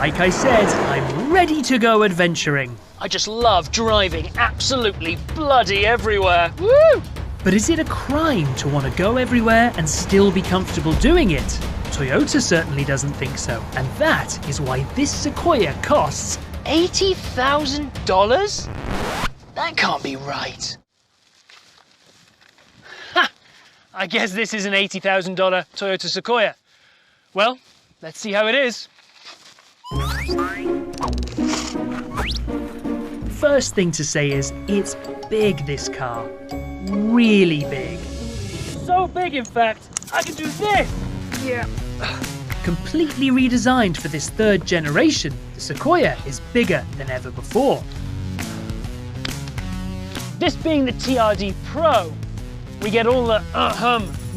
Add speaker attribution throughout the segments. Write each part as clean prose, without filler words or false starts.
Speaker 1: like I said, I'm ready to go adventuring.
Speaker 2: I just love driving absolutely bloody everywhere. Woo!
Speaker 1: But is it a crime to want to go everywhere and still be comfortable doing it? Toyota certainly doesn't think so, and that is why this Sequoia costs
Speaker 2: $80,000? That can't be right. Ha! I guess this is an $80,000 Toyota Sequoia. Well, let's see how it is.
Speaker 1: First thing to say is, it's big, this car. Really big.
Speaker 2: So big, in fact, I can do this. Yeah.
Speaker 1: Completely redesigned for this third generation, the Sequoia is bigger than ever before.
Speaker 2: This being the TRD Pro, we get all the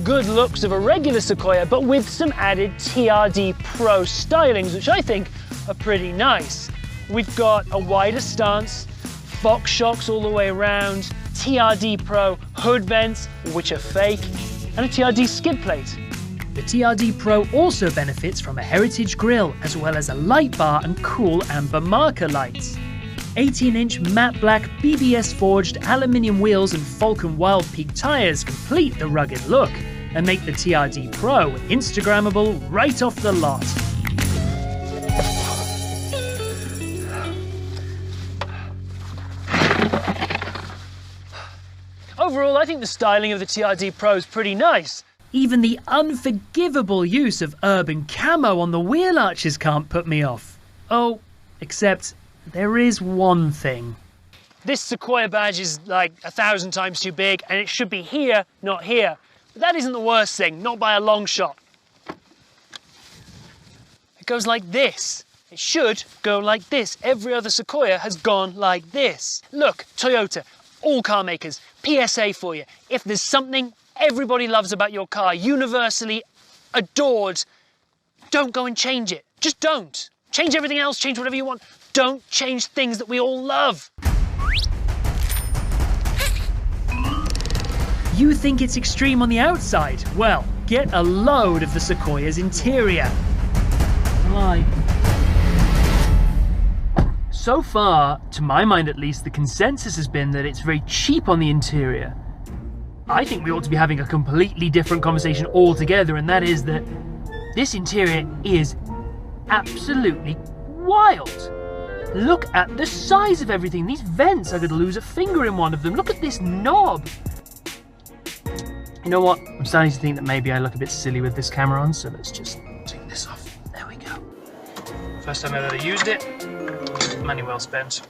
Speaker 2: good looks of a regular Sequoia, but with some added TRD Pro stylings, which I think are pretty nice. We've got a wider stance, Fox shocks all the way around, TRD Pro hood vents, which are fake, and a TRD skid plate.
Speaker 1: The TRD Pro also benefits from a heritage grille, as well as a light bar and cool amber marker lights. 18-inch matte black BBS forged aluminium wheels and Falcon Wild Peak tyres complete the rugged look and make the TRD Pro Instagrammable right off the lot.
Speaker 2: Overall, I think the styling of the TRD Pro is pretty nice.
Speaker 1: Even the unforgivable use of urban camo on the wheel arches can't put me off. Oh, except there is one thing.
Speaker 2: This Sequoia badge is like 1,000 times too big, and it should be here, not here. But that isn't the worst thing, not by a long shot. It goes like this. It should go like this. Every other Sequoia has gone like this. Look, Toyota, all car makers, PSA for you. If there's something everybody loves about your car, universally adored, don't go and change it. Just don't. Change everything else, change whatever you want. Don't change things that we all love.
Speaker 1: You think it's extreme on the outside? Well, get a load of the Sequoia's interior. Why? So far, to my mind at least, the consensus has been that it's very cheap on the interior. I think we ought to be having a completely different conversation altogether, and that is that this interior is absolutely wild. Look at the size of everything. These vents, I could lose a finger in one of them. Look at this knob. You know what? I'm starting to think that maybe I look a bit silly with this camera on, so let's just take this off. There we go. First time I've ever used it. Money well spent.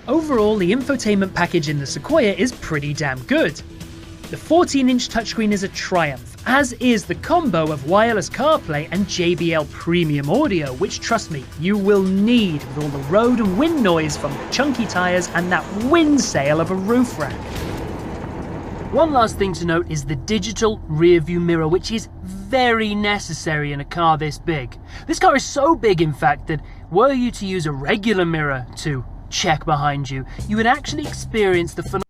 Speaker 1: Overall, the infotainment package in the Sequoia is pretty damn good. The 14-inch touchscreen is a triumph, as is the combo of wireless CarPlay and JBL premium audio, which, trust me, you will need with all the road and wind noise from the chunky tyres and that wind sail of a roof rack. One last thing to note is the digital rear view mirror, which is very necessary in a car this big. This car is so big, in fact, that were you to use a regular mirror to check behind you, you would actually experience the phenomenon.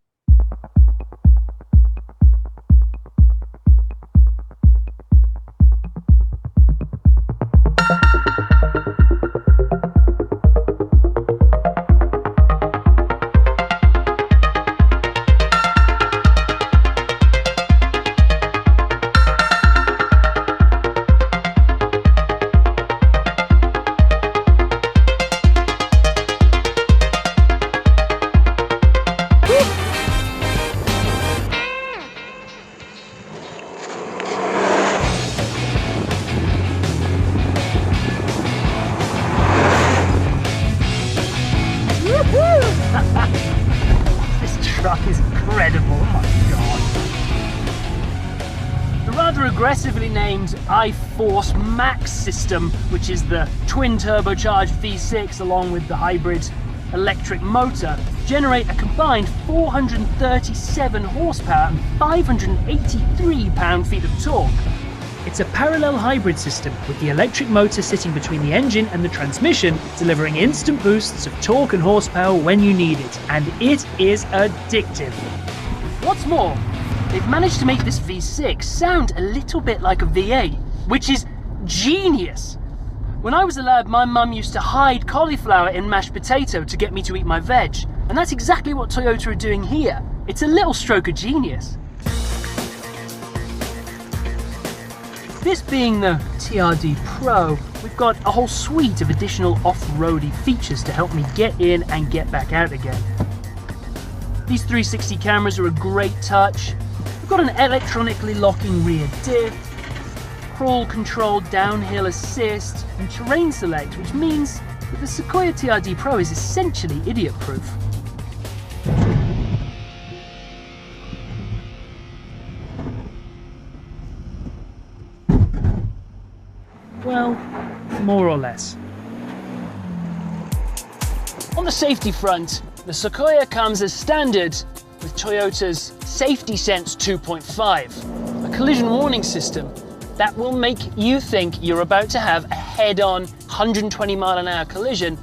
Speaker 1: This truck is incredible, oh my god. The rather aggressively named iForce Max system, which is the twin turbocharged V6 along with the hybrid electric motor, generate a combined 437 horsepower and 583 pound-feet of torque. It's a parallel hybrid system, with the electric motor sitting between the engine and the transmission, delivering instant boosts of torque and horsepower when you need it, and it is addictive. What's more, they've managed to make this V6 sound a little bit like a V8, which is genius. When I was a lad, my mum used to hide cauliflower in mashed potato to get me to eat my veg. And that's exactly what Toyota are doing here. It's a little stroke of genius. This being the TRD Pro, we've got a whole suite of additional off-roady features to help me get in and get back out again. These 360 cameras are a great touch. We've got an electronically locking rear diff, crawl control downhill assist, and terrain select, which means that the Sequoia TRD Pro is essentially idiot-proof. Well, more or less. On the safety front, the Sequoia comes as standard with Toyota's Safety Sense 2.5, a collision warning system that will make you think you're about to have a head-on 120-mile-an-hour collision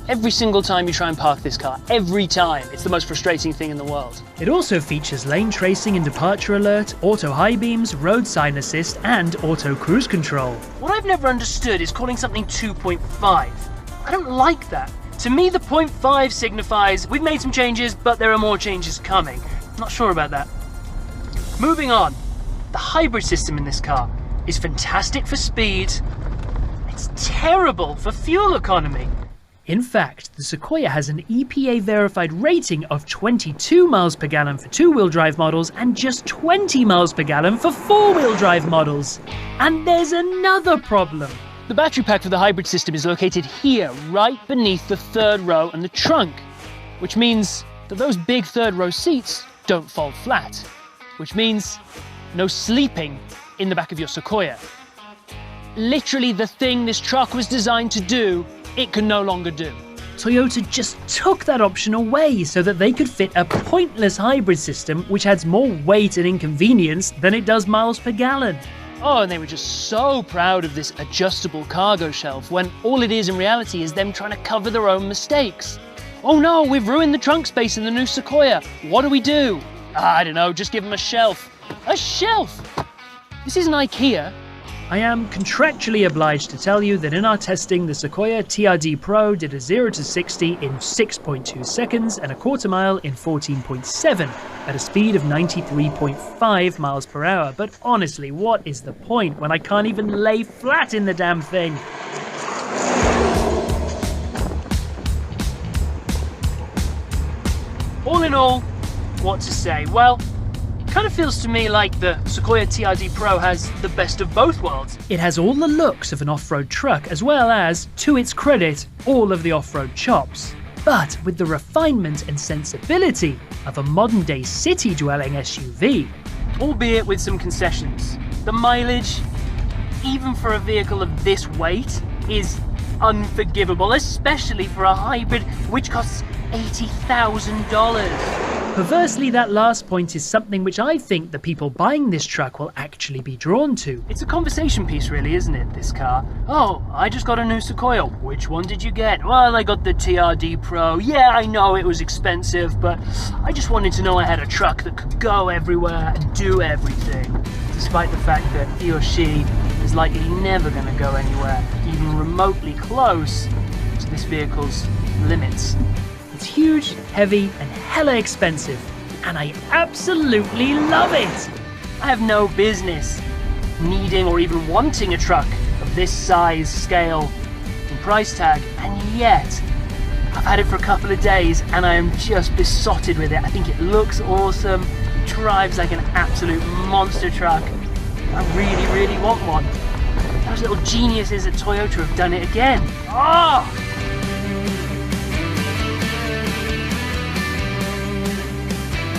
Speaker 1: every single time you try and park this car. Every time. It's the most frustrating thing in the world. It also features lane tracing and departure alert, auto high beams, road sign assist, and auto cruise control. What I've never understood is calling something 2.5. I don't like that. To me, the 0.5 signifies we've made some changes, but there are more changes coming. Not sure about that. Moving on. The hybrid system in this car is fantastic for speed. It's terrible for fuel economy. In fact, the Sequoia has an EPA-verified rating of 22 miles per gallon for two-wheel drive models and just 20 miles per gallon for four-wheel drive models. And there's another problem. The battery pack for the hybrid system is located here, right beneath the third row and the trunk, which means that those big third row seats don't fall flat, which means no sleeping in the back of your Sequoia. Literally the thing this truck was designed to do, it can no longer do. Toyota just took that option away so that they could fit a pointless hybrid system which adds more weight and inconvenience than it does miles per gallon. Oh, and they were just so proud of this adjustable cargo shelf when all it is in reality is them trying to cover their own mistakes. Oh no, we've ruined the trunk space in the new Sequoia. What do we do? I don't know, just give them a shelf. A shelf! This isn't IKEA. I am contractually obliged to tell you that in our testing, the Sequoia TRD Pro did a 0 to 60 in 6.2 seconds and a quarter mile in 14.7 at a speed of 93.5 miles per hour. But honestly, what is the point when I can't even lay flat in the damn thing? All in all, what to say? Well, kind of feels to me like the Sequoia TRD Pro has the best of both worlds. It has all the looks of an off-road truck as well as, to its credit, all of the off-road chops. But with the refinement and sensibility of a modern-day city-dwelling SUV. Albeit with some concessions. The mileage, even for a vehicle of this weight, is unforgivable, especially for a hybrid which costs $80,000. Perversely, that last point is something which I think the people buying this truck will actually be drawn to. It's a conversation piece really, isn't it, this car? Oh, I just got a new Sequoia. Which one did you get? Well, I got the TRD Pro. Yeah, I know it was expensive, but I just wanted to know I had a truck that could go everywhere and do everything. Despite the fact that he or she is likely never going to go anywhere, even remotely close to this vehicle's limits. It's huge, heavy, and hella expensive, and I absolutely love it! I have no business needing or even wanting a truck of this size, scale, and price tag, and yet I've had it for a couple of days and I am just besotted with it. I think it looks awesome, it drives like an absolute monster truck. I really, really want one. Those little geniuses at Toyota have done it again. Oh!